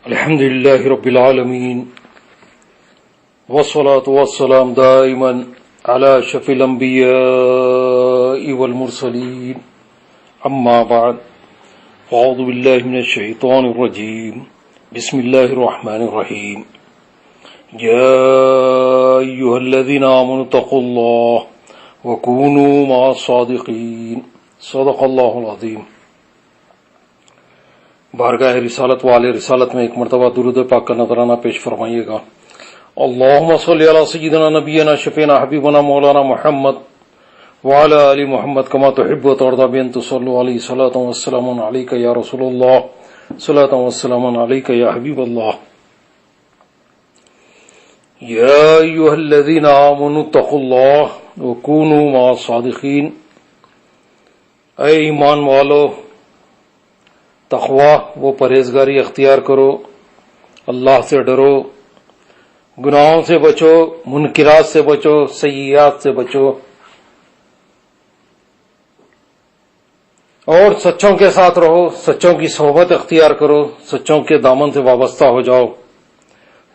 الحمد لله رب العالمين والصلاة والسلام دائما على أشرف الأنبياء والمرسلين أما بعد أعوذ بالله من الشيطان الرجيم بسم الله الرحمن الرحيم يا أيها الذين آمنوا اتقوا الله وكونوا مع الصادقين صدق الله العظيم۔ بارگاہ رسالت والے رسالت میں ایک مرتبہ درود پاک کا نذرانہ پیش فرمائیے گا۔ اللہم صلی علی سیدنا نبینا شفیعنا حبیبنا مولانا محمد وعلی آل محمد کما تحب و ترضی بان تصلوا علیہ صلاۃ و سلام علیک یا رسول اللہ صلاۃ و سلام علیک یا حبیب اللہ۔ یا ایھا الذین آمنوا اتقوا اللہ وکونوا مع الصادقین، اے ایمان والو تقوی وہ پرہیزگاری اختیار کرو، اللہ سے ڈرو، گناہوں سے بچو، منکرات سے بچو، سیئات سے بچو، اور سچوں کے ساتھ رہو، سچوں کی صحبت اختیار کرو، سچوں کے دامن سے وابستہ ہو جاؤ،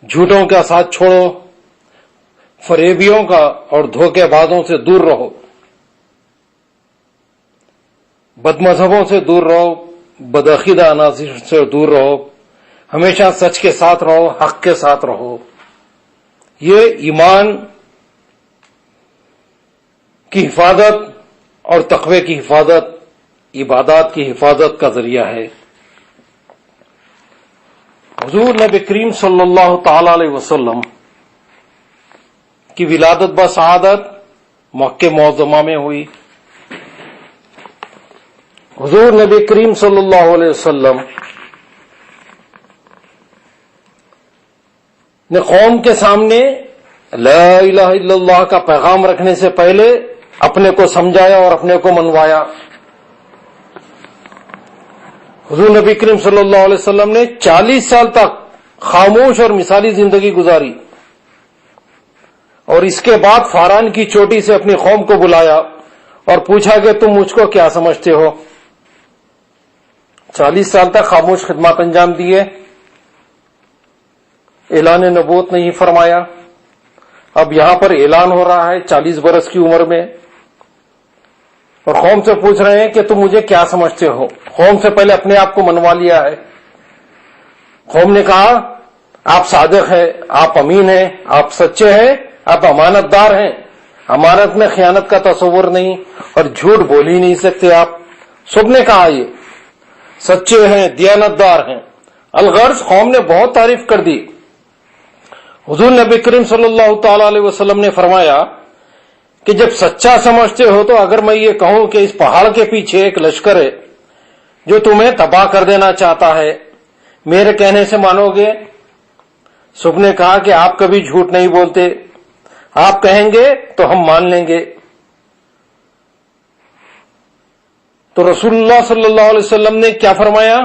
جھوٹوں کا ساتھ چھوڑو، فریبیوں کا اور دھوکے بازوں سے دور رہو، بد مذہبوں سے دور رہو، بدعقیدہ عناصر سے دور رہو، ہمیشہ سچ کے ساتھ رہو، حق کے ساتھ رہو۔ یہ ایمان کی حفاظت اور تقوی کی حفاظت، عبادات کی حفاظت کا ذریعہ ہے۔ حضور نبی کریم صلی اللہ تعالی علیہ وسلم کی ولادت بسعادت مکہ معظمہ میں ہوئی۔ حضور نبی کریم صلی اللہ علیہ وسلم نے قوم کے سامنے لا الہ الا اللہ کا پیغام رکھنے سے پہلے اپنے کو سمجھایا اور اپنے کو منوایا۔ حضور نبی کریم صلی اللہ علیہ وسلم نے 40 سال تک خاموش اور مثالی زندگی گزاری، اور اس کے بعد فاران کی چوٹی سے اپنی قوم کو بلایا اور پوچھا کہ تم مجھ کو کیا سمجھتے ہو؟ 40 سال تک خاموش خدمات انجام دیے، اعلان نبوت نہیں فرمایا۔ اب یہاں پر اعلان ہو رہا ہے 40 برس کی عمر میں، اور قوم سے پوچھ رہے ہیں کہ تم مجھے کیا سمجھتے ہو؟ قوم سے پہلے اپنے آپ کو منوا لیا ہے۔ قوم نے کہا آپ صادق ہیں، آپ امین ہیں، آپ سچے ہیں، آپ امانت دار ہیں، امانت میں خیانت کا تصور نہیں اور جھوٹ بول ہی نہیں سکتے آپ۔ سب نے کہا یہ سچے ہیں، دیانت دار ہیں۔ الغرض قوم نے بہت تعریف کر دی۔ حضور نبی کریم صلی اللہ تعالی علیہ وسلم نے فرمایا کہ جب سچا سمجھتے ہو تو اگر میں یہ کہوں کہ اس پہاڑ کے پیچھے ایک لشکر ہے جو تمہیں تباہ کر دینا چاہتا ہے، میرے کہنے سے مانو گے؟ سب نے کہا کہ آپ کبھی جھوٹ نہیں بولتے، آپ کہیں گے تو ہم مان لیں گے۔ تو رسول اللہ صلی اللہ علیہ وسلم نے کیا فرمایا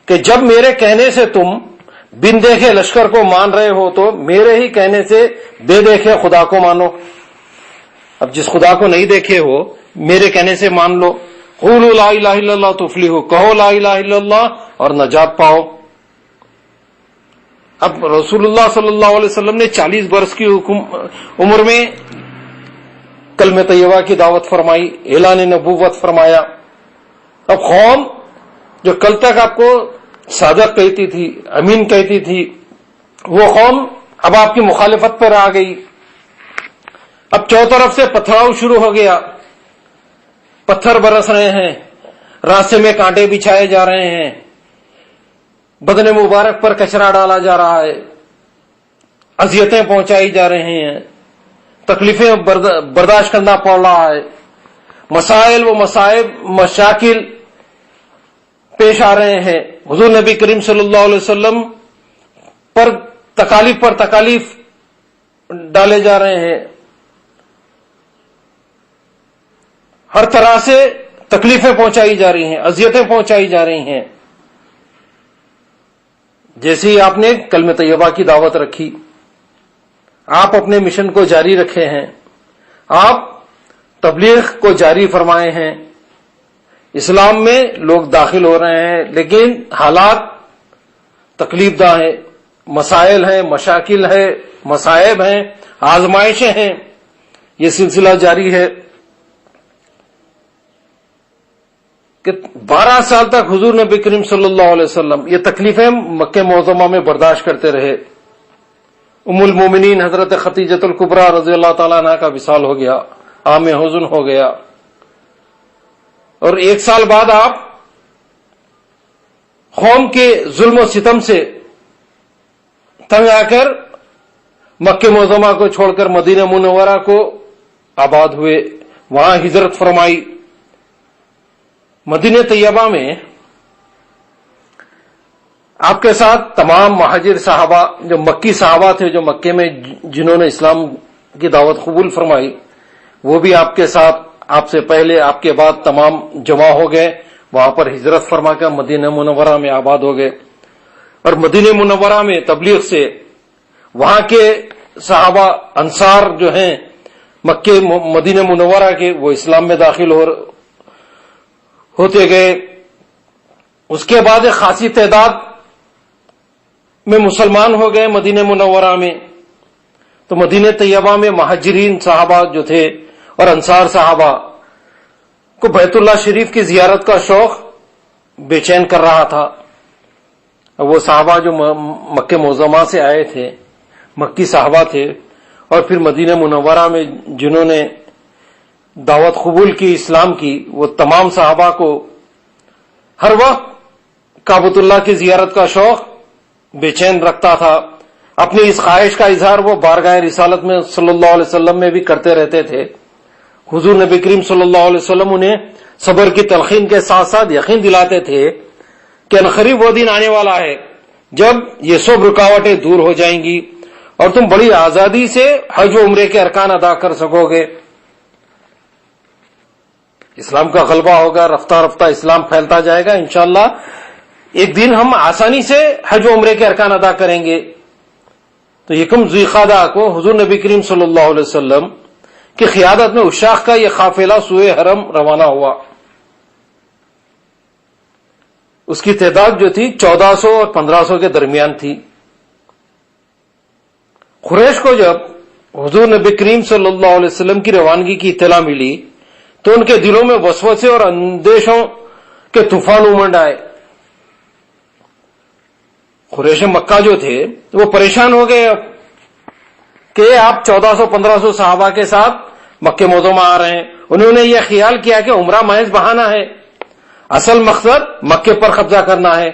کہ جب میرے کہنے سے تم بن دیکھے لشکر کو مان رہے ہو تو میرے ہی کہنے سے بے دیکھے خدا کو مانو۔ اب جس خدا کو نہیں دیکھے ہو میرے کہنے سے مان لو۔ قولوا لا الہ الا اللہ تفلحوا، کہو لا الہ الا اللہ اور نجات پاؤ۔ اب رسول اللہ صلی اللہ علیہ وسلم نے 40 برس کی عمر میں کلمہ طیبہ کی دعوت فرمائی، اعلان نبوت فرمایا۔ اب قوم جو کل تک آپ کو صادق کہتی تھی، امین کہتی تھی، وہ قوم اب آپ کی مخالفت پر آ گئی۔ اب چاروں طرف سے پتھراؤ شروع ہو گیا، پتھر برس رہے ہیں، راستے میں کانٹے بچھائے جا رہے ہیں، بدن مبارک پر کچرا ڈالا جا رہا ہے، اذیتیں پہنچائی جا رہی ہیں، تکلیفیں برداشت کرنا پڑ رہا ہے، مسائل و مصائب مشاکل پیش آ رہے ہیں۔ حضور نبی کریم صلی اللہ علیہ وسلم پر تکالیف ڈالے جا رہے ہیں، ہر طرح سے تکلیفیں پہنچائی جا رہی ہیں، اذیتیں پہنچائی جا رہی ہیں۔ جیسے ہی آپ نے کلمہ طیبہ کی دعوت رکھی، آپ اپنے مشن کو جاری رکھے ہیں، آپ تبلیغ کو جاری فرمائے ہیں، اسلام میں لوگ داخل ہو رہے ہیں، لیکن حالات تکلیف دہ ہیں، مسائل ہیں، مشاکل ہے، مصائب ہیں، آزمائشیں ہیں، یہ سلسلہ جاری ہے کہ 12 سال تک حضور نبی کریم صلی اللہ علیہ وسلم یہ تکلیفیں مکہ معظمہ میں برداشت کرتے رہے۔ ام المومنین حضرت خدیجۃ الکبریٰ رضی اللہ تعالیٰ عنہ کا وصال ہو گیا، عام حزن ہو گیا، اور 1 سال بعد آپ قوم کے ظلم و ستم سے تنگ آ کر مکہ معظمہ کو چھوڑ کر مدینہ منورہ کو آباد ہوئے، وہاں ہجرت فرمائی۔ مدینہ طیبہ میں آپ کے ساتھ تمام مہاجر صحابہ، جو مکی صحابہ تھے، جو مکے میں جنہوں نے اسلام کی دعوت قبول فرمائی، وہ بھی آپ کے ساتھ، آپ سے پہلے آپ کے بعد تمام جمع ہو گئے، وہاں پر ہجرت فرما کر مدینہ منورہ میں آباد ہو گئے۔ اور مدینہ منورہ میں تبلیغ سے وہاں کے صحابہ انصار جو ہیں مکے مدینہ منورہ کے، وہ اسلام میں داخل ہوتے گئے۔ اس کے بعد ایک خاصی تعداد میں مسلمان ہو گئے مدینہ منورہ میں۔ تو مدینہ طیبہ میں مہاجرین صحابہ جو تھے اور انصار صحابہ کو بیت اللہ شریف کی زیارت کا شوق بے چین کر رہا تھا۔ وہ صحابہ جو مکہ معظمہ سے آئے تھے، مکی صحابہ تھے، اور پھر مدینہ منورہ میں جنہوں نے دعوت قبول کی، اسلام کی، وہ تمام صحابہ کو ہر وقت کعبۃ اللہ کی زیارت کا شوق بے چین رکھتا تھا۔ اپنی اس خواہش کا اظہار وہ بارگاہ رسالت میں صلی اللہ علیہ وسلم میں بھی کرتے رہتے تھے۔ حضور نبی کریم صلی اللہ علیہ وسلم انہیں صبر کی تلقین کے ساتھ ساتھ یقین دلاتے تھے کہ عنقریب وہ دن آنے والا ہے جب یہ سب رکاوٹیں دور ہو جائیں گی اور تم بڑی آزادی سے حج و عمرے کے ارکان ادا کر سکو گے۔ اسلام کا غلبہ ہوگا، رفتہ رفتہ اسلام پھیلتا جائے گا، انشاءاللہ ایک دن ہم آسانی سے حج و عمرے کے ارکان ادا کریں گے۔ تو یکم ذی القعدہ کو حضور نبی کریم صلی اللہ علیہ وسلم کی قیادت میں عشاق کا یہ قافلہ سوئے حرم روانہ ہوا۔ اس کی تعداد جو تھی 1400 اور 1500 کے درمیان تھی۔ قریش کو جب حضور نبی کریم صلی اللہ علیہ وسلم کی روانگی کی اطلاع ملی تو ان کے دلوں میں وسوسے اور اندیشوں کے طوفان امنڈ آئے۔ قریش مکہ جو تھے وہ پریشان ہو گئے کہ آپ 1400-1500 صحابہ کے ساتھ مکہ معظمہ آ رہے ہیں۔ انہوں نے یہ خیال کیا کہ عمرہ محض بہانہ ہے، اصل مقصد مکے پر قبضہ کرنا ہے۔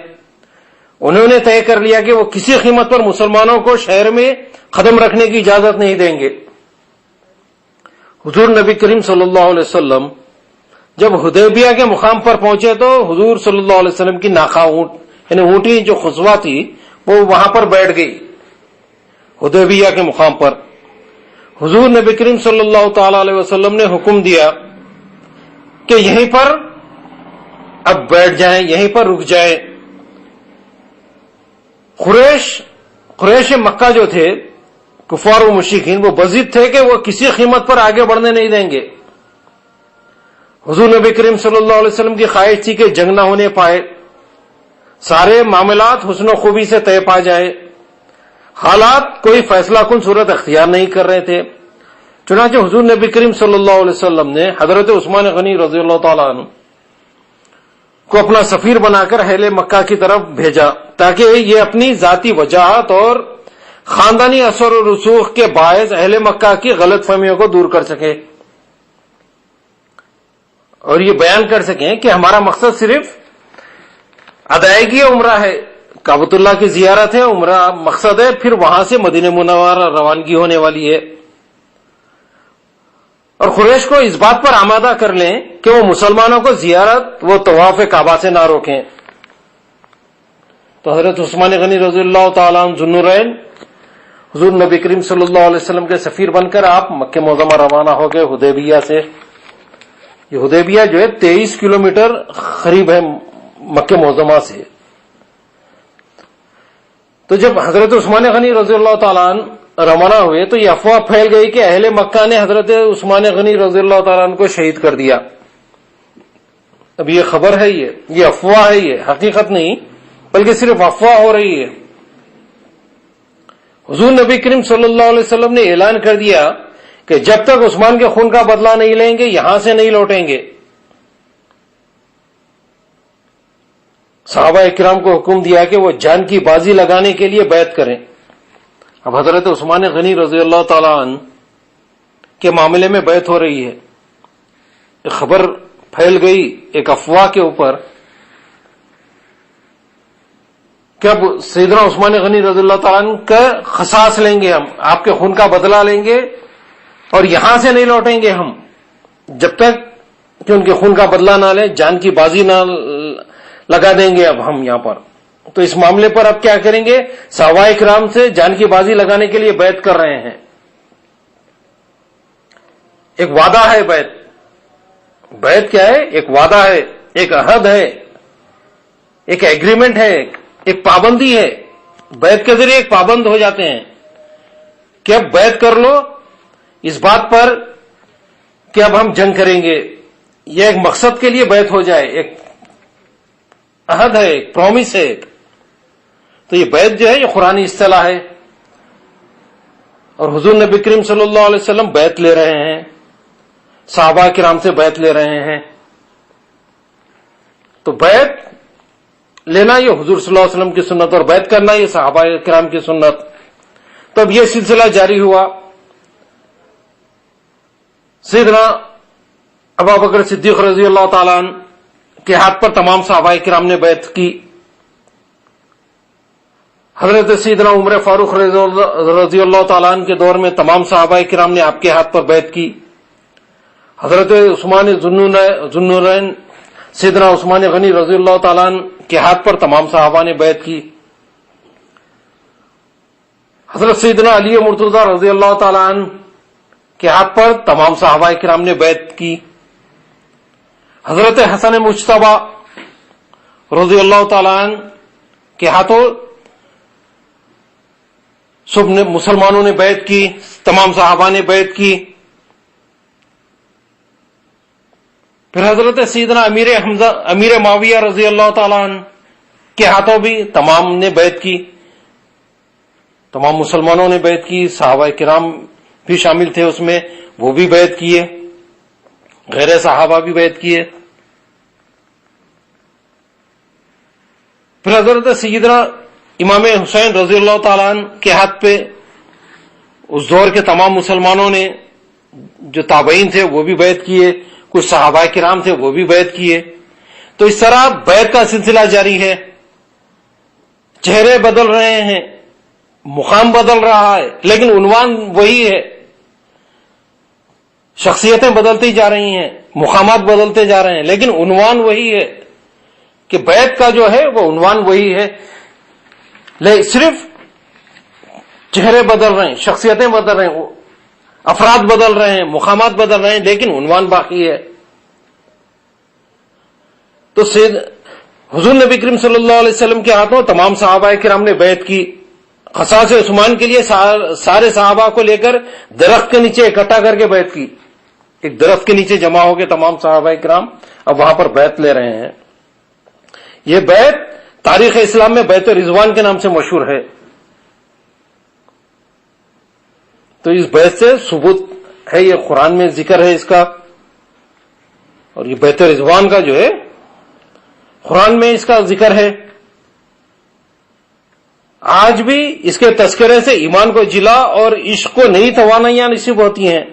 انہوں نے طے کر لیا کہ وہ کسی قیمت پر مسلمانوں کو شہر میں قدم رکھنے کی اجازت نہیں دیں گے۔ حضور نبی کریم صلی اللہ علیہ وسلم جب حدیبیہ کے مقام پر پہنچے تو حضور صلی اللہ علیہ وسلم کی ناقہ اونٹ، یعنی اونٹی جو خزوہ تھی، وہ وہاں پر بیٹھ گئی حدیبیہ کے مقام پر۔ حضور نبی کریم صلی اللہ تعالی علیہ وسلم نے حکم دیا کہ یہیں پر اب بیٹھ جائیں، یہیں پر رک جائیں۔ قریش مکہ جو تھے، کفار و مشرکین، وہ بضد تھے کہ وہ کسی قیمت پر آگے بڑھنے نہیں دیں گے۔ حضور نبی کریم صلی اللہ علیہ وسلم کی خواہش تھی کہ جنگ نہ ہونے پائے، سارے معاملات حسن و خوبی سے طے پا جائے۔ حالات کوئی فیصلہ کن صورت اختیار نہیں کر رہے تھے، چنانچہ حضور نبی کریم صلی اللہ علیہ وسلم نے حضرت عثمان غنی رضی اللہ تعالیٰ عنہ کو اپنا سفیر بنا کر اہل مکہ کی طرف بھیجا تاکہ یہ اپنی ذاتی وجاہت اور خاندانی اثر و رسوخ کے باعث اہل مکہ کی غلط فہمیوں کو دور کر سکے اور یہ بیان کر سکیں کہ ہمارا مقصد صرف ادائیگی عمرہ ہے، کعبۃ اللہ کی زیارت ہے، عمرہ مقصد ہے، پھر وہاں سے مدینہ منورہ روانگی ہونے والی ہے۔ اور قریش کو اس بات پر آمادہ کر لیں کہ وہ مسلمانوں کو زیارت و طواف کعبہ سے نہ روکیں۔ تو حضرت عثمان غنی رضی اللہ تعالیٰ عنہ ذوالنورین حضور نبی کریم صلی اللہ علیہ وسلم کے سفیر بن کر آپ مکہ معظمہ روانہ ہو گئے حدیبیہ سے۔ یہ حدیبیہ جو ہے 23 کلومیٹر قریب ہے مکہ معظمہ سے۔ تو جب حضرت عثمان غنی رضی اللہ تعالیٰ عنہ روانہ ہوئے تو یہ افواہ پھیل گئی کہ اہل مکہ نے حضرت عثمان غنی رضی اللہ تعالیٰ عنہ کو شہید کر دیا۔ اب یہ خبر ہے، یہ افواہ ہے، یہ حقیقت نہیں، بلکہ صرف افواہ ہو رہی ہے۔ حضور نبی کریم صلی اللہ علیہ وسلم نے اعلان کر دیا کہ جب تک عثمان کے خون کا بدلہ نہیں لیں گے یہاں سے نہیں لوٹیں گے۔ صحابہ کرام کو حکم دیا کہ وہ جان کی بازی لگانے کے لیے بیعت کریں۔ اب حضرت عثمان غنی رضی اللہ تعالی عنہ کے معاملے میں بیعت ہو رہی ہے، ایک خبر پھیل گئی ایک افواہ کے اوپر کہ اب سیدنا عثمان غنی رضی اللہ تعالیٰ عنہ کا قصاص لیں گے، ہم آپ کے خون کا بدلہ لیں گے اور یہاں سے نہیں لوٹیں گے ہم جب تک کہ ان کے خون کا بدلہ نہ لیں، جان کی بازی نہ لگا دیں گے اب ہم یہاں پر۔ تو اس معاملے پر اب کیا کریں گے؟ صحابہ کرام سے جان کی بازی لگانے کے لیے بیعت کر رہے ہیں۔ ایک وعدہ ہے بیعت۔ بیعت کیا ہے؟ ایک وعدہ ہے، ایک عہد ہے، ایک ایگریمنٹ ہے، ایک پابندی ہے۔ بیعت کے ذریعے ایک پابند ہو جاتے ہیں کہ اب بیعت کر لو اس بات پر کہ اب ہم جنگ کریں گے، یہ ایک مقصد کے لیے بیعت ہو جائے، ایک عہد ہے، ایک پرومس ہے۔ تو یہ بیعت جو ہے یہ قرآنی اصطلاح ہے، اور حضور نبی کریم صلی اللہ علیہ وسلم بیعت لے رہے ہیں، صحابہ کرام سے بیعت لے رہے ہیں۔ تو بیعت لینا یہ حضور صلی اللہ علیہ وسلم کی سنت اور بیعت کرنا یہ صحابہ کرام کی سنت۔ تو اب یہ سلسلہ جاری ہوا، سیدنا ابوبکر صدیق رضی اللہ تعالیٰ عنہ کے ہاتھ پر تمام صحابہ کرام نے بیعت کی۔ حضرت سیدنا عمر فاروق رضی اللہ تعالیٰ عنہ کے دور میں تمام صحابہ کرام نے آپ کے ہاتھ پر بیعت کی۔ حضرت عثمان ذوالنورین سیدنا عثمان غنی رضی اللہ تعالیٰ عنہ کے ہاتھ پر تمام صحابہ نے بیعت کی۔ حضرت سیدنا علی مرتضیٰ رضی اللہ تعالیٰ عنہ کے ہاتھ پر تمام صحابہ کرام نے بیعت کی۔ حضرت حسن مجتبی رضی اللہ تعالیٰ عنہ کے ہاتھوں سب نے مسلمانوں نے بیعت کی، تمام صحابہ نے بیعت کی۔ پھر حضرت سیدنا امیر معاویہ رضی اللہ تعالیٰ عنہ کے ہاتھوں بھی تمام نے بیعت کی، تمام مسلمانوں نے بیعت کی، صحابہ کرام بھی شامل تھے اس میں، وہ بھی بیعت کیے، غیر صحابہ بھی بیعت کیے۔ پھر حضرت سیدنا امام حسین رضی اللہ تعالیٰ عنہ کے ہاتھ پہ اس دور کے تمام مسلمانوں نے، جو تابعین تھے وہ بھی بیعت کیے، کچھ صحابہ کرام تھے وہ بھی بیعت کیے۔ تو اس طرح بیعت کا سلسلہ جاری ہے، چہرے بدل رہے ہیں، مقام بدل رہا ہے، لیکن عنوان وہی ہے، شخصیتیں بدلتی جا رہی ہیں، مقامات بدلتے جا رہے ہیں، لیکن عنوان وہی ہے کہ بیعت کا جو ہے وہ عنوان وہی ہے، صرف چہرے بدل رہے ہیں، شخصیتیں بدل رہے ہیں، افراد بدل رہے ہیں، مقامات بدل رہے ہیں، لیکن عنوان باقی ہے۔ تو حضور نبی کریم صلی اللہ علیہ وسلم کے ہاتھوں تمام صحابہ کرام نے بیعت کی۔ قصاص عثمان کے لیے سارے صحابہ کو لے کر درخت کے نیچے اکٹھا کر کے بیعت کی، ایک درخت کے نیچے جمع ہو کے تمام صحابہ کرام اب وہاں پر بیعت لے رہے ہیں۔ یہ بیعت تاریخ اسلام میں بیعت رضوان کے نام سے مشہور ہے۔ تو اس بیعت سے ثبوت ہے، یہ قرآن میں ذکر ہے اس کا، اور یہ بیعت رضوان کا جو ہے قرآن میں اس کا ذکر ہے۔ آج بھی اس کے تذکرے سے ایمان کو جلا اور عشق کو نئی توانائیاں نصیب ہوتی ہیں۔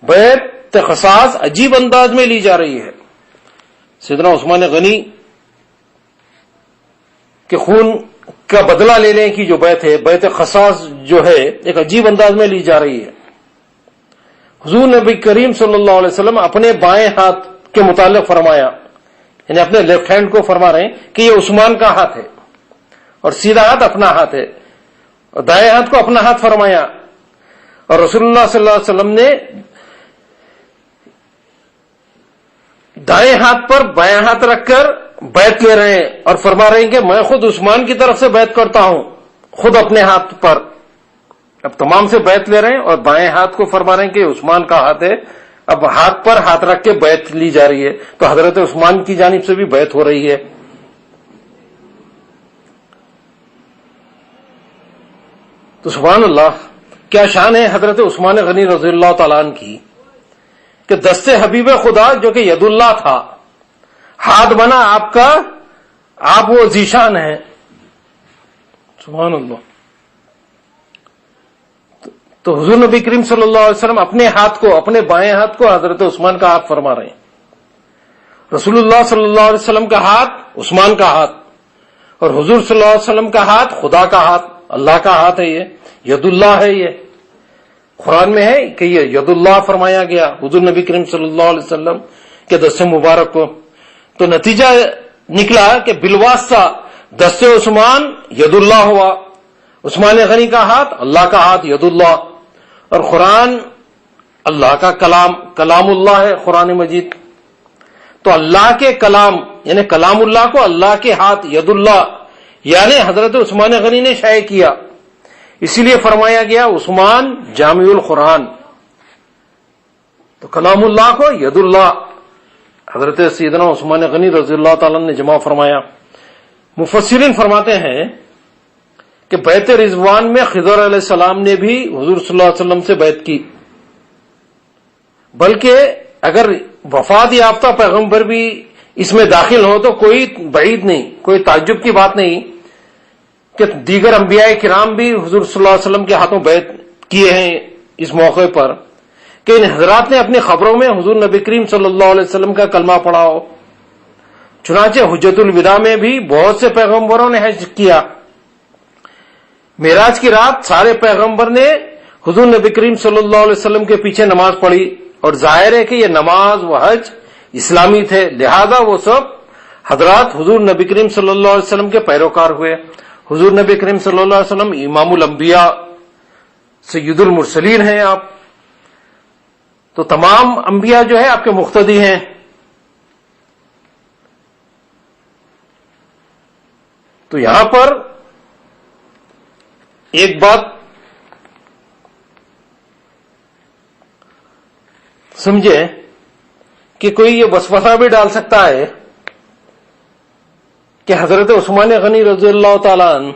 بیعت قصاص عجیب انداز میں لی جا رہی ہے۔ سیدنا عثمان غنی کے خون کا بدلہ لینے کی جو بیعت ہے، بیعت قصاص جو ہے، ایک عجیب انداز میں لی جا رہی ہے۔ حضور نبی کریم صلی اللہ علیہ وسلم اپنے بائیں ہاتھ کے متعلق فرمایا، یعنی اپنے لیفٹ ہینڈ کو فرما رہے ہیں کہ یہ عثمان کا ہاتھ ہے، اور سیدھا ہاتھ اپنا ہاتھ ہے، اور دائیں ہاتھ کو اپنا ہاتھ فرمایا، اور رسول اللہ صلی اللہ علیہ وسلم نے دائیں ہاتھ پر بائیں ہاتھ رکھ کر بیعت لے رہے ہیں اور فرما رہے ہیں کہ میں خود عثمان کی طرف سے بیعت کرتا ہوں، خود اپنے ہاتھ پر۔ اب تمام سے بیعت لے رہے ہیں اور بائیں ہاتھ کو فرما رہے ہیں کہ عثمان کا ہاتھ ہے، اب ہاتھ پر ہاتھ رکھ کے بیعت لی جا رہی ہے، تو حضرت عثمان کی جانب سے بھی بیعت ہو رہی ہے۔ تو سبحان اللہ، کیا شان ہے حضرت عثمان غنی رضی اللہ تعالیٰ عنہ کی کہ دست حبیب خدا جو کہ ید اللہ تھا، ہاتھ بنا آپ کا، آپ وہ ذیشان ہیں. سبحان اللہ. تو حضور نبی کریم صلی اللہ علیہ وسلم اپنے ہاتھ کو، اپنے بائیں ہاتھ کو حضرت عثمان کا ہاتھ فرما رہے ہیں. رسول اللہ صلی اللہ علیہ وسلم کا ہاتھ عثمان کا ہاتھ، اور حضور صلی اللہ علیہ وسلم کا ہاتھ خدا کا ہاتھ، اللہ کا ہاتھ ہے. یہ ید اللہ ہے. یہ قرآن میں ہے کہ یہ ید اللہ فرمایا گیا حضور نبی کریم صلی اللہ علیہ وسلم کے دست مبارک کو. تو نتیجہ نکلا کہ بالواسطہ دست عثمان ید اللہ ہوا، عثمان غنی کا ہاتھ اللہ کا ہاتھ ید اللہ، اور قرآن اللہ کا کلام، کلام اللہ ہے قرآن مجید. تو اللہ کے کلام یعنی کلام اللہ کو اللہ کے ہاتھ ید اللہ یعنی حضرت عثمان غنی نے شائع کیا. اسی لیے فرمایا گیا عثمان جامع القرآن. تو کلام اللہ کو ید اللہ حضرت سیدنا عثمان غنی رضی اللہ تعالیٰ نے جمع فرمایا. مفسرین فرماتے ہیں کہ بیعت رضوان میں خضر علیہ السلام نے بھی حضور صلی اللہ علیہ وسلم سے بیعت کی، بلکہ اگر وفات یافتہ پیغمبر بھی اس میں داخل ہو تو کوئی بعید نہیں، کوئی تعجب کی بات نہیں کہ دیگر انبیاء کرام بھی حضور صلی اللہ علیہ وسلم کے ہاتھوں بیعت کیے ہیں اس موقع پر، کہ ان حضرات نے اپنی خبروں میں حضور نبی کریم صلی اللہ علیہ وسلم کا کلمہ پڑھا ہو. چنانچہ حجت الوداع میں بھی بہت سے پیغمبروں نے حج کیا. معراج کی رات سارے پیغمبر نے حضور نبی کریم صلی اللہ علیہ وسلم کے پیچھے نماز پڑھی، اور ظاہر ہے کہ یہ نماز و حج اسلامی تھے، لہذا وہ سب حضرات حضور نبی کریم صلی اللہ علیہ وسلم کے پیروکار ہوئے. حضور نبی کریم صلی اللہ علیہ وسلم امام الانبیاء سید المرسلین ہیں آپ، تو تمام انبیاء جو ہے آپ کے مقتدی ہیں. تو یہاں پر ایک بات سمجھے کہ کوئی یہ وسوسہ بھی ڈال سکتا ہے کہ حضرت عثمان غنی رضی اللہ تعالیٰ عنہ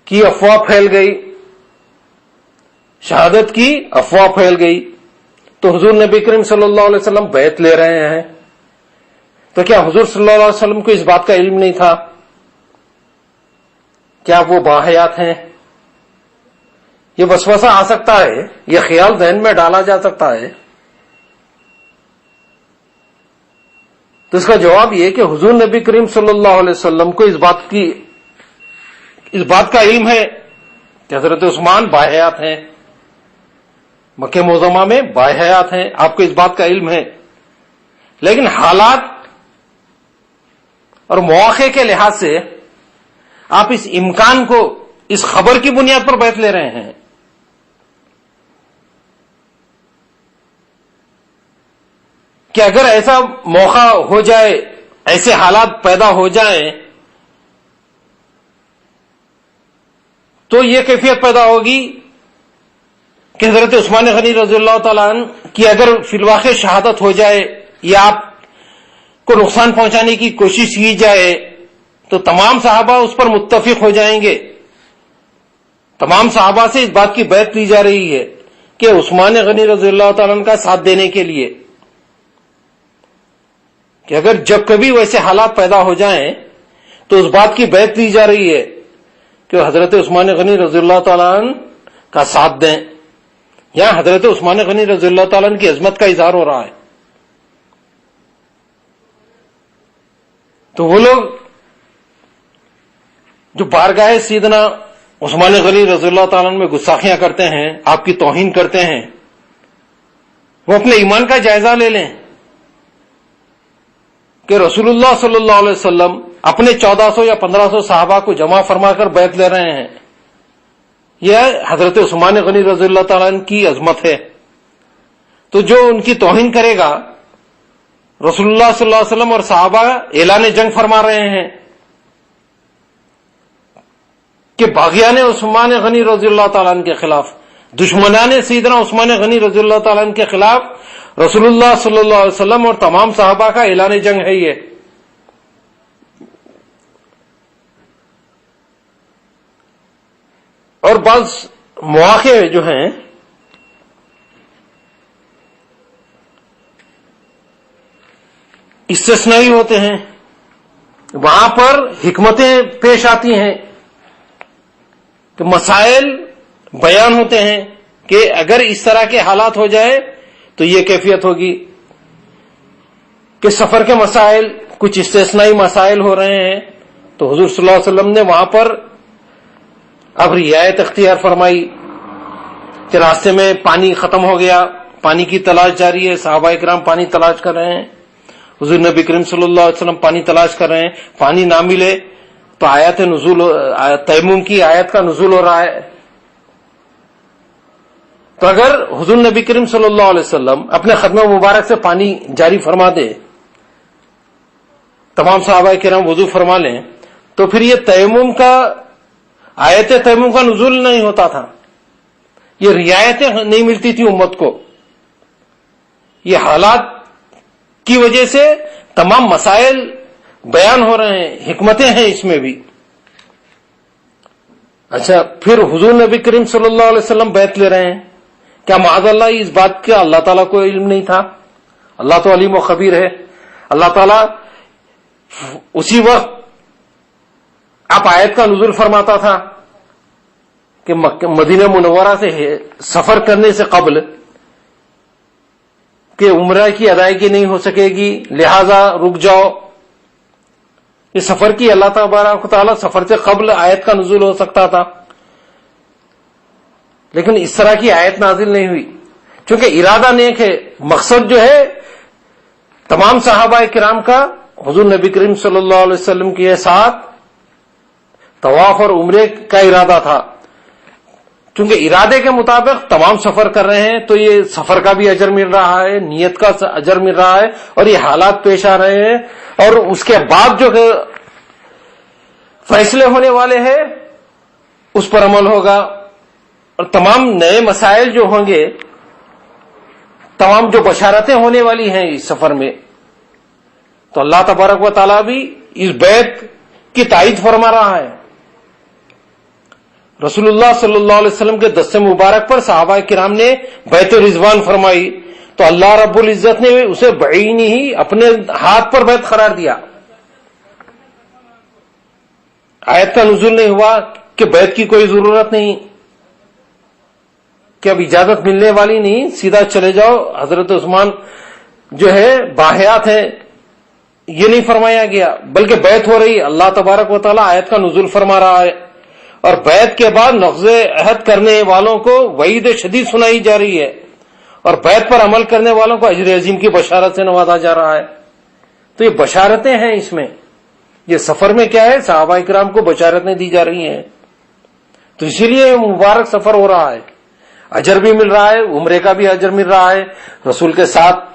کی افواہ پھیل گئی، شہادت کی افواہ پھیل گئی، تو حضور نبی کریم صلی اللہ علیہ وسلم بیعت لے رہے ہیں. تو کیا حضور صلی اللہ علیہ وسلم کو اس بات کا علم نہیں تھا؟ کیا وہ باحیات ہیں؟ یہ وسوسہ آ سکتا ہے، یہ خیال ذہن میں ڈالا جا سکتا ہے. تو اس کا جواب یہ کہ حضور نبی کریم صلی اللہ علیہ وسلم کو اس بات کا علم ہے کہ حضرت عثمان باحیات ہیں، مکہ معظمہ میں باحیات ہیں، آپ کو اس بات کا علم ہے. لیکن حالات اور مواقع کے لحاظ سے آپ اس امکان کو اس خبر کی بنیاد پر بیعت لے رہے ہیں. کہ اگر ایسا موقع ہو جائے، ایسے حالات پیدا ہو جائیں، تو یہ کیفیت پیدا ہوگی کہ حضرت عثمان غنی رضی اللہ تعالیٰ عنہ کی اگر فی الواقع شہادت ہو جائے یا آپ کو نقصان پہنچانے کی کوشش کی جائے تو تمام صحابہ اس پر متفق ہو جائیں گے. تمام صحابہ سے اس بات کی بیعت لی جا رہی ہے کہ عثمان غنی رضی اللہ تعالیٰ عنہ کا ساتھ دینے کے لیے، کہ اگر جب کبھی ویسے حالات پیدا ہو جائیں تو اس بات کی بیعت لی جا رہی ہے کہ حضرت عثمان غنی رضی اللہ تعالیٰ عنہ کا ساتھ دیں. یہاں حضرت عثمان غنی رضی اللہ تعالیٰ عنہ کی عظمت کا اظہار ہو رہا ہے. تو وہ لوگ جو بارگاہ سیدنا عثمان غنی رضی اللہ تعالیٰ عنہ میں گستاخیاں کرتے ہیں، آپ کی توہین کرتے ہیں، وہ اپنے ایمان کا جائزہ لے لیں کہ رسول اللہ صلی اللہ علیہ وسلم اپنے 1400 یا 1500 صحابہ کو جمع فرما کر بیعت لے رہے ہیں. یہ حضرت عثمان غنی رضی اللہ تعالیٰ عنہ کی عظمت ہے. تو جو ان کی توہین کرے گا، رسول اللہ صلی اللہ علیہ وسلم اور صحابہ اعلان جنگ فرما رہے ہیں کہ باغیان عثمان غنی رضی اللہ تعالیٰ عنہ کے خلاف، دشمنان سیدنا عثمان غنی رضی اللہ تعالیٰ عنہ کے خلاف رسول اللہ صلی اللہ علیہ وسلم اور تمام صحابہ کا اعلان جنگ ہے. یہ اور بعض مواقع جو ہیں استثنائی ہوتے ہیں، وہاں پر حکمتیں پیش آتی ہیں کہ مسائل بیان ہوتے ہیں کہ اگر اس طرح کے حالات ہو جائے تو یہ کیفیت ہوگی، کہ سفر کے مسائل کچھ استثنائی مسائل ہو رہے ہیں تو حضور صلی اللہ علیہ وسلم نے وہاں پر اب رعایت اختیار فرمائی کہ راستے میں پانی ختم ہو گیا، پانی کی تلاش جاری ہے، صحابہ کرام پانی تلاش کر رہے ہیں، حضور نبی کریم صلی اللہ علیہ وسلم پانی تلاش کر رہے ہیں، پانی نہ ملے تو آیت نزول تیمم کی آیت کا نزول ہو رہا ہے۔ تو اگر حضور نبی کریم صلی اللہ علیہ وسلم اپنے ختم مبارک سے پانی جاری فرما دے، تمام صحابہ کرام وضو فرما لیں، تو پھر یہ تیمم کا آیت تیمم کا نزول نہیں ہوتا تھا، یہ رعایتیں نہیں ملتی تھی امت کو۔ یہ حالات کی وجہ سے تمام مسائل بیان ہو رہے ہیں، حکمتیں ہیں اس میں بھی۔ اچھا، پھر حضور نبی کریم صلی اللہ علیہ وسلم بیعت لے رہے ہیں، کیا معاذ اللہ اس بات کا اللہ تعالیٰ کو علم نہیں تھا؟ اللہ تو علیم و خبیر ہے۔ اللہ تعالیٰ اسی وقت آپ آیت کا نزول فرماتا تھا کہ مدینہ منورہ سے سفر کرنے سے قبل کہ عمرہ کی ادائیگی نہیں ہو سکے گی، لہذا رک جاؤ۔ یہ سفر کی اللہ تبارک و تعالیٰ سفر سے قبل آیت کا نزول ہو سکتا تھا، لیکن اس طرح کی آیت نازل نہیں ہوئی، چونکہ ارادہ نیک ہے۔ مقصد جو ہے تمام صحابہ کرام کا حضور نبی کریم صلی اللہ علیہ وسلم کے ساتھ طواف اور عمرے کا ارادہ تھا، چونکہ ارادے کے مطابق تمام سفر کر رہے ہیں تو یہ سفر کا بھی اجر مل رہا ہے، نیت کا اجر مل رہا ہے، اور یہ حالات پیش آ رہے ہیں، اور اس کے بعد جو فیصلے ہونے والے ہیں اس پر عمل ہوگا، اور تمام نئے مسائل جو ہوں گے، تمام جو بشارتیں ہونے والی ہیں اس سفر میں، تو اللہ تبارک و تعالیٰ بھی اس بیعت کی تائید فرما رہا ہے۔ رسول اللہ صلی اللہ علیہ وسلم کے دست مبارک پر صحابہ کرام نے بیعت رضوان فرمائی تو اللہ رب العزت نے اسے بعینی ہی اپنے ہاتھ پر بیعت قرار دیا۔ آیت کا نزول نہیں ہوا کہ بیعت کی کوئی ضرورت نہیں، کہ اب اجازت ملنے والی نہیں، سیدھا چلے جاؤ، حضرت عثمان جو ہے باحیات ہیں، یہ نہیں فرمایا گیا، بلکہ بیعت ہو رہی، اللہ تبارک و تعالیٰ آیت کا نزول فرما رہا ہے، اور بیعت کے بعد نقض عہد کرنے والوں کو وعید شدید سنائی جا رہی ہے، اور بیعت پر عمل کرنے والوں کو اجر عظیم کی بشارت سے نوازا جا رہا ہے۔ تو یہ بشارتیں ہیں، اس میں یہ سفر میں کیا ہے، صحابہ کرام کو بشارتیں دی جا رہی ہیں، تو اسی لیے مبارک سفر ہو رہا ہے، اجر بھی مل رہا ہے، عمرے کا بھی اجر مل رہا ہے، رسول کے ساتھ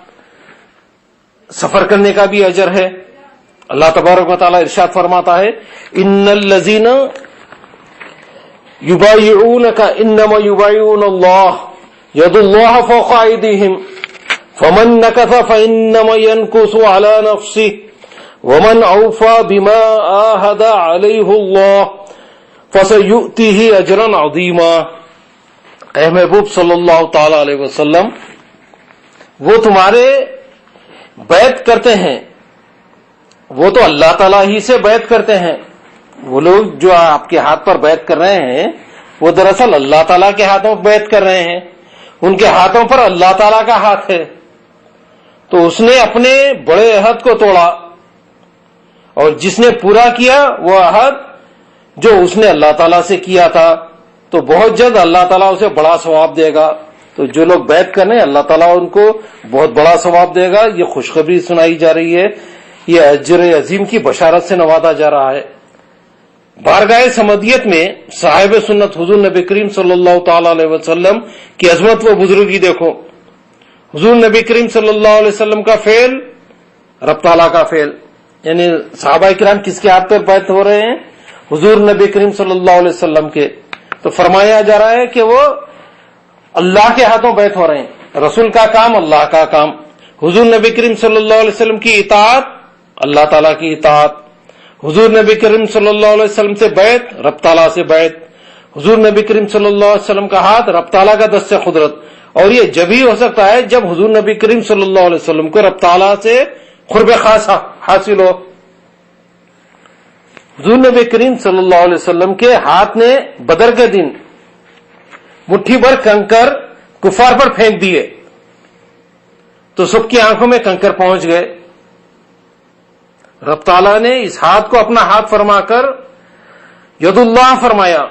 سفر کرنے کا بھی اجر ہے۔ اللہ تبارک و تعالیٰ ارشاد فرماتا ہے، ان الذین یبایعونک انما یبایعون اللہ ید اللہ فوق ایدیہم فمن نکث فانما ینکث علی نفسہ ومن اوفی بما عاہد علیہ اللہ فسیؤتیہ اجرا عظیما۔ اے محبوب صلی اللہ تعالی علیہ وسلم، وہ تمہارے بیعت کرتے ہیں، وہ تو اللہ تعالیٰ ہی سے بیعت کرتے ہیں۔ وہ لوگ جو آپ کے ہاتھ پر بیعت کر رہے ہیں وہ دراصل اللہ تعالیٰ کے ہاتھوں پر بیعت کر رہے ہیں، ان کے ہاتھوں پر اللہ تعالیٰ کا ہاتھ ہے، تو اس نے اپنے بڑے عہد کو توڑا، اور جس نے پورا کیا وہ عہد جو اس نے اللہ تعالیٰ سے کیا تھا، تو بہت جلد اللہ تعالیٰ اسے بڑا ثواب دے گا۔ تو جو لوگ بیعت کر رہے ہیں اللہ تعالیٰ ان کو بہت بڑا ثواب دے گا، یہ خوشخبری سنائی جا رہی ہے، یہ اجر عظیم کی بشارت سے نوازا جا رہا ہے۔ بارگاہ سمدیت میں صاحب سنت حضور نبی کریم صلی اللہ تعالی علیہ وسلم کی عظمت و بزرگی دیکھو۔ حضور نبی کریم صلی اللہ علیہ وسلم کا فعل رب تعالیٰ کا فعل، یعنی صحابہ کرام کس کے ہاتھ پر بیعت ہو رہے ہیں؟ حضور نبی کریم صلی اللہ علیہ وسلم کے۔ تو فرمایا جا رہا ہے کہ وہ اللہ کے ہاتھوں بیعت ہو رہے ہیں، رسول کا کام اللہ کا کام، حضور نبی کریم صلی اللہ علیہ وسلم کی اطاعت اللہ تعالیٰ کی اطاعت، حضور نبی کریم صلی اللہ علیہ وسلم سے بیعت رب تعالیٰ سے بیعت، حضور نبی کریم صلی اللہ علیہ وسلم کا ہاتھ رب تعالیٰ کا دست قدرت، اور یہ جب ہی ہو سکتا ہے جب حضور نبی کریم صلی اللہ علیہ وسلم کو رب تعالیٰ سے قرب خاص حاصل ہو۔ حضور نبی کریم صلی اللہ علیہ وسلم کے ہاتھ نے بدر کے دن مٹھی بھر کنکر کفار پر پھینک دیے تو سب کی آنکھوں میں کنکر پہنچ گئے۔ رب تعالیٰ نے اس ہاتھ کو اپنا ہاتھ فرما کر ید اللہ فرمایا،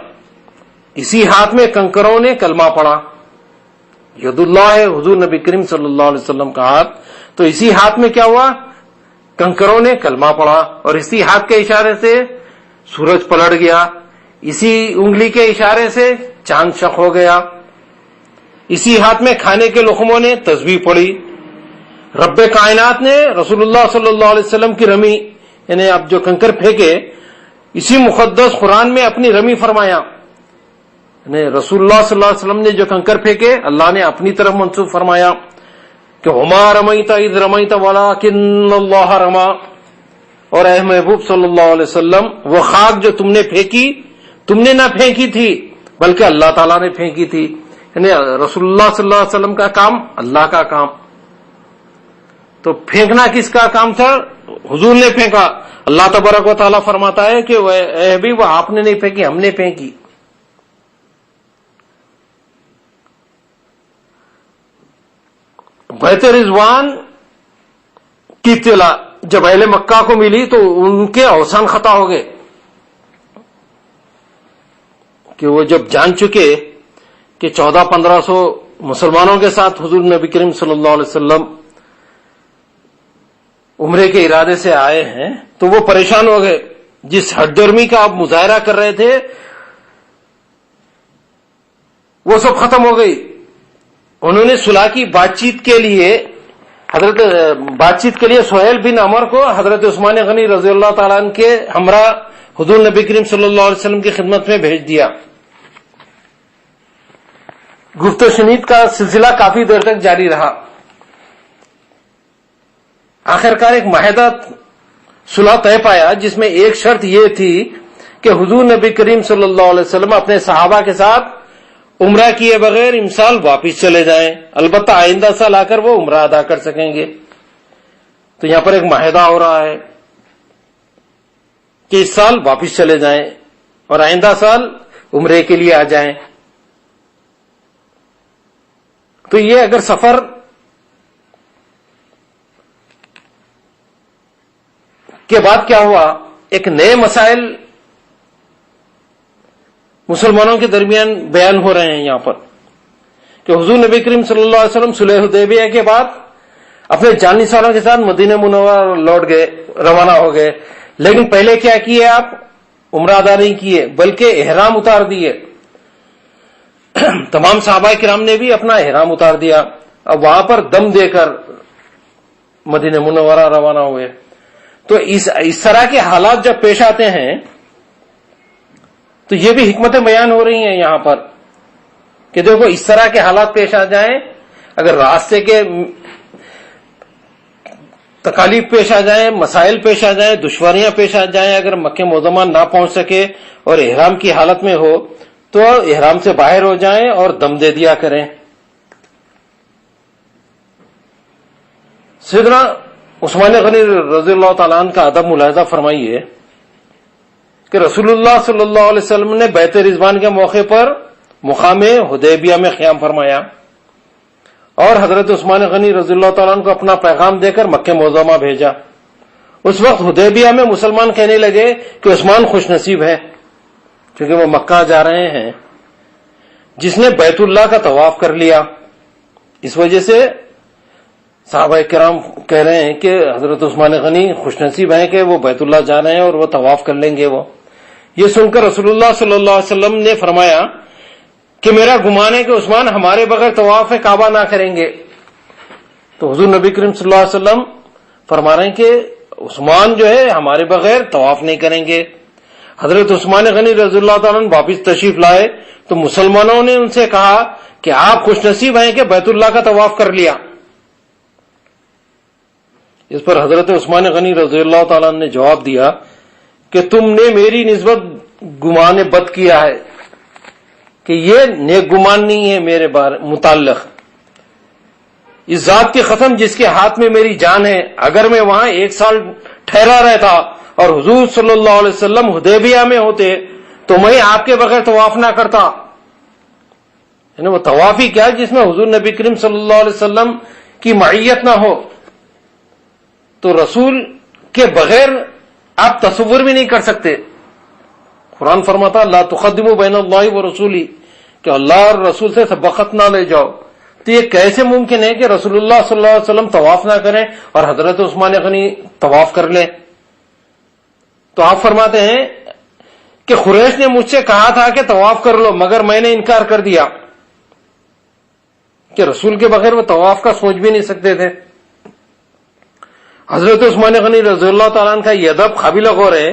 اسی ہاتھ میں کنکروں نے کلمہ پڑھا۔ ید اللہ ہے حضور نبی کریم صلی اللہ علیہ وسلم کا ہاتھ، تو اسی ہاتھ میں کیا ہوا؟ کنکروں نے کلمہ پڑھا، اور اسی ہاتھ کے اشارے سے سورج پلٹ گیا، اسی انگلی کے اشارے سے چاند شق ہو گیا، اسی ہاتھ میں کھانے کے لقموں نے تسبیح پڑھی۔ رب کائنات نے رسول اللہ صلی اللہ علیہ وسلم کی رمی، یعنی اب جو کنکر پھینکے، اسی مقدس قرآن میں اپنی رمی فرمایا، یعنی رسول اللہ صلی اللہ علیہ وسلم نے جو کنکر پھینکے اللہ نے اپنی طرف منسوب فرمایا کہ وما رمیت اذ رمیت ولکن اللہ رما، اور اے محبوب صلی اللہ علیہ وسلم وہ خاک جو تم نے پھینکی تم نے نہ پھینکی تھی بلکہ اللہ تعالیٰ نے پھینکی تھی، یعنی رسول اللہ صلی اللہ علیہ وسلم کا کام اللہ کا کام۔ تو پھینکنا کس کا کام تھا؟ حضور نے پھینکا۔ اللہ تبارک و تعالیٰ فرماتا ہے کہ اے حبیب وہ آپ نے نہیں پھینکی، ہم نے پھینکی۔ بیت رضوان کی اطلاع جب اہل مکہ کو ملی تو ان کے اوسان خطا ہو گئے کہ وہ جب جان چکے کہ 1400-1500 مسلمانوں کے ساتھ حضور نبی کریم صلی اللہ علیہ وسلم عمرے کے ارادے سے آئے ہیں تو وہ پریشان ہو گئے۔ جس ہٹ درمی کا آپ مظاہرہ کر رہے تھے وہ سب ختم ہو گئی۔ انہوں نے صلح کی بات چیت کے لیے سہیل بن عمر کو حضرت عثمان غنی رضی اللہ تعالیٰ عنہ کے ہمراہ حضور نبی کریم صلی اللہ علیہ وسلم کی خدمت میں بھیج دیا۔ گفت و شنید کا سلسلہ کافی دیر تک جاری رہا۔ آخرکار ایک معاہدہ صلح طے پایا جس میں ایک شرط یہ تھی کہ حضور نبی کریم صلی اللہ علیہ وسلم اپنے صحابہ کے ساتھ عمرہ کیے بغیر امسال واپس چلے جائیں، البتہ آئندہ سال آ کر وہ عمرہ ادا کر سکیں گے۔ تو یہاں پر ایک معاہدہ ہو رہا ہے کہ اس سال واپس چلے جائیں اور آئندہ سال عمرے کے لیے آ جائیں۔ تو یہ اگر سفر کے بعد کیا ہوا، ایک نئے مسائل مسلمانوں کے درمیان بیان ہو رہے ہیں یہاں پر کہ حضور نبی کریم صلی اللہ علیہ وسلم صلح حدیبیہ کے بعد اپنے جانشینوں کے ساتھ مدینہ منورہ لوٹ گئے، روانہ ہو گئے، لیکن پہلے کیا کیے آپ؟ عمرہ ادا نہیں کیے بلکہ احرام اتار دیے۔ تمام صحابہ کرام نے بھی اپنا احرام اتار دیا، اب وہاں پر دم دے کر مدینہ منورہ روانہ ہوئے۔ تو اس طرح کے حالات جب پیش آتے ہیں تو یہ بھی حکمتیں بیان ہو رہی ہیں یہاں پر کہ دیکھو اس طرح کے حالات پیش آ جائیں، اگر راستے کے تکالیف پیش آ جائیں، مسائل پیش آ جائیں، دشواریاں پیش آ جائیں، اگر مکہ معظمہ نہ پہنچ سکے اور احرام کی حالت میں ہو تو احرام سے باہر ہو جائیں اور دم دے دیا کریں۔ سیدنا عثمان غنی رضی اللہ تعالیٰ عنہ کا ادب ملاحظہ فرمائیے کہ رسول اللہ صلی اللہ علیہ وسلم نے بیت رضوان کے موقع پر مقام حدیبیہ میں قیام فرمایا اور حضرت عثمان غنی رضی اللہ تعالیٰ عنہ کو اپنا پیغام دے کر مکہ معظمہ بھیجا۔ اس وقت حدیبیہ میں مسلمان کہنے لگے کہ عثمان خوش نصیب ہے کیونکہ وہ مکہ جا رہے ہیں، جس نے بیت اللہ کا طواف کر لیا۔ اس وجہ سے صحابہ کرام کہہ رہے ہیں کہ حضرت عثمان غنی خوش نصیب ہیں کہ وہ بیت اللہ جا رہے ہیں اور وہ طواف کر لیں گے۔ وہ یہ سن کر رسول اللہ صلی اللہ علیہ وسلم نے فرمایا کہ میرا گمان ہے کہ عثمان ہمارے بغیر طواف کعبہ نہ کریں گے۔ تو حضور نبی کریم صلی اللہ علیہ وسلم فرما رہے ہیں کہ عثمان جو ہے ہمارے بغیر طواف نہیں کریں گے۔ حضرت عثمان غنی رضی اللہ تعالیٰ عنہ واپس تشریف لائے تو مسلمانوں نے ان سے کہا کہ آپ خوش نصیب ہیں کہ بیت اللہ کا طواف کر لیا۔ اس پر حضرت عثمان غنی رضی اللہ تعالیٰ عنہ نے جواب دیا کہ تم نے میری نسبت گمان بد کیا ہے، کہ یہ نیک گمان نہیں ہے میرے متعلق. اس ذات کی قسم جس کے ہاتھ میں میری جان ہے، اگر میں وہاں 1 سال ٹھہرا رہتا اور حضور صلی اللہ علیہ وسلم حدیبیہ میں ہوتے تو میں آپ کے بغیر طواف نہ کرتا. یعنی وہ طواف ہی کیا جس میں حضور نبی کریم صلی اللہ علیہ وسلم کی معیت نہ ہو. تو رسول کے بغیر آپ تصور بھی نہیں کر سکتے. قرآن فرماتا لا تقدموا بین اللہ و رسولی، کہ اللہ اور رسول سے سبقت نہ لے جاؤ. تو یہ کیسے ممکن ہے کہ رسول اللہ صلی اللہ علیہ وسلم طواف نہ کریں اور حضرت عثمان غنی طواف کر لیں؟ تو آپ فرماتے ہیں کہ قریش نے مجھ سے کہا تھا کہ طواف کر لو، مگر میں نے انکار کر دیا کہ رسول کے بغیر وہ طواف کا سوچ بھی نہیں سکتے تھے. حضرت عثمان غنی رضی اللہ تعالیٰ عنہ کا یہ ادب قابل غور ہے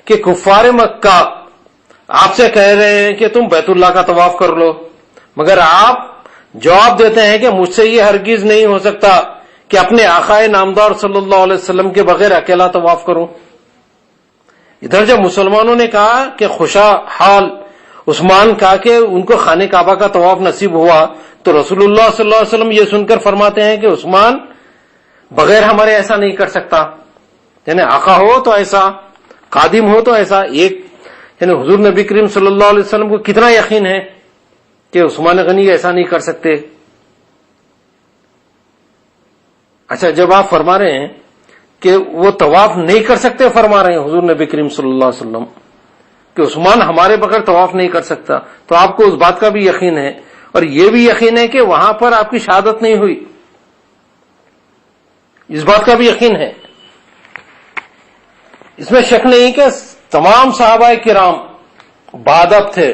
کہ کفار مکہ آپ سے کہہ رہے ہیں کہ تم بیت اللہ کا طواف کر لو، مگر آپ جواب دیتے ہیں کہ مجھ سے یہ ہرگز نہیں ہو سکتا کہ اپنے آقا نامدار صلی اللہ علیہ وسلم کے بغیر اکیلا طواف کروں. ادھر جب مسلمانوں نے کہا کہ خوشا حال عثمان کہا کہ ان کو خانہ کعبہ کا طواف نصیب ہوا، تو رسول اللہ صلی اللہ علیہ وسلم یہ سن کر فرماتے ہیں کہ عثمان بغیر ہمارے ایسا نہیں کر سکتا. یعنی آقا ہو تو ایسا، خادم ہو تو ایسا. ایک یعنی حضور نبی کریم صلی اللہ علیہ وسلم کو کتنا یقین ہے کہ عثمان غنی ایسا نہیں کر سکتے. اچھا، جب آپ فرما رہے ہیں کہ وہ طواف نہیں کر سکتے، فرما رہے ہیں حضور نبی کریم صلی اللہ علیہ وسلم کہ عثمان ہمارے بغیر طواف نہیں کر سکتا، تو آپ کو اس بات کا بھی یقین ہے اور یہ بھی یقین ہے کہ وہاں پر آپ کی شہادت نہیں ہوئی، اس بات کا بھی یقین ہے. اس میں شک نہیں کہ تمام صحابہ کرام بادب تھے،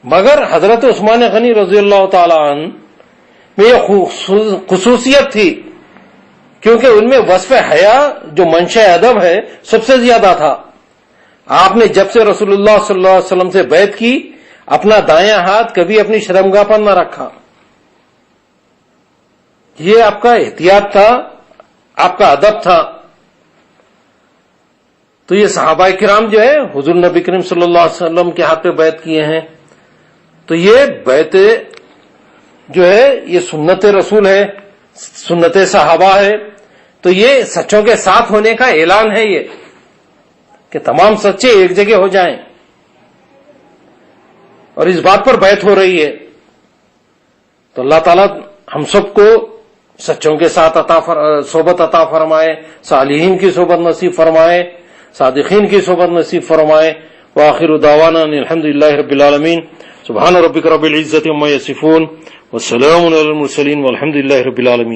مگر حضرت عثمان غنی رضی اللہ تعالی عنہ میں یہ خصوصیت تھی کیونکہ ان میں وصف حیا جو منشا ادب ہے سب سے زیادہ تھا. آپ نے جب سے رسول اللہ صلی اللہ علیہ وسلم سے بیعت کی اپنا دایاں ہاتھ کبھی اپنی شرمگاہ پر نہ رکھا. یہ آپ کا احتیاط تھا، آپ کا ادب تھا. تو یہ صحابہ کرام جو ہے حضور نبی کریم صلی اللہ علیہ وسلم کے ہاتھ پہ بیعت کیے ہیں، تو یہ بیعت جو ہے یہ سنت رسول ہے، سنت صحابہ ہے. تو یہ سچوں کے ساتھ ہونے کا اعلان ہے، یہ کہ تمام سچے ایک جگہ ہو جائیں، اور اس بات پر بیعت ہو رہی ہے. تو اللہ تعالیٰ ہم سب کو سچوں کے ساتھ صحبت عطا فرمائے، صالحین کی صحبت نصیب فرمائے، صادقین کی صحبت نصیب فرمائے. وآخر دعوانا ان الحمدللہ رب العالمین. سبحان ربک رب العزت عما یصفون والسلام علی المرسلین والحمدللہ رب العالمین.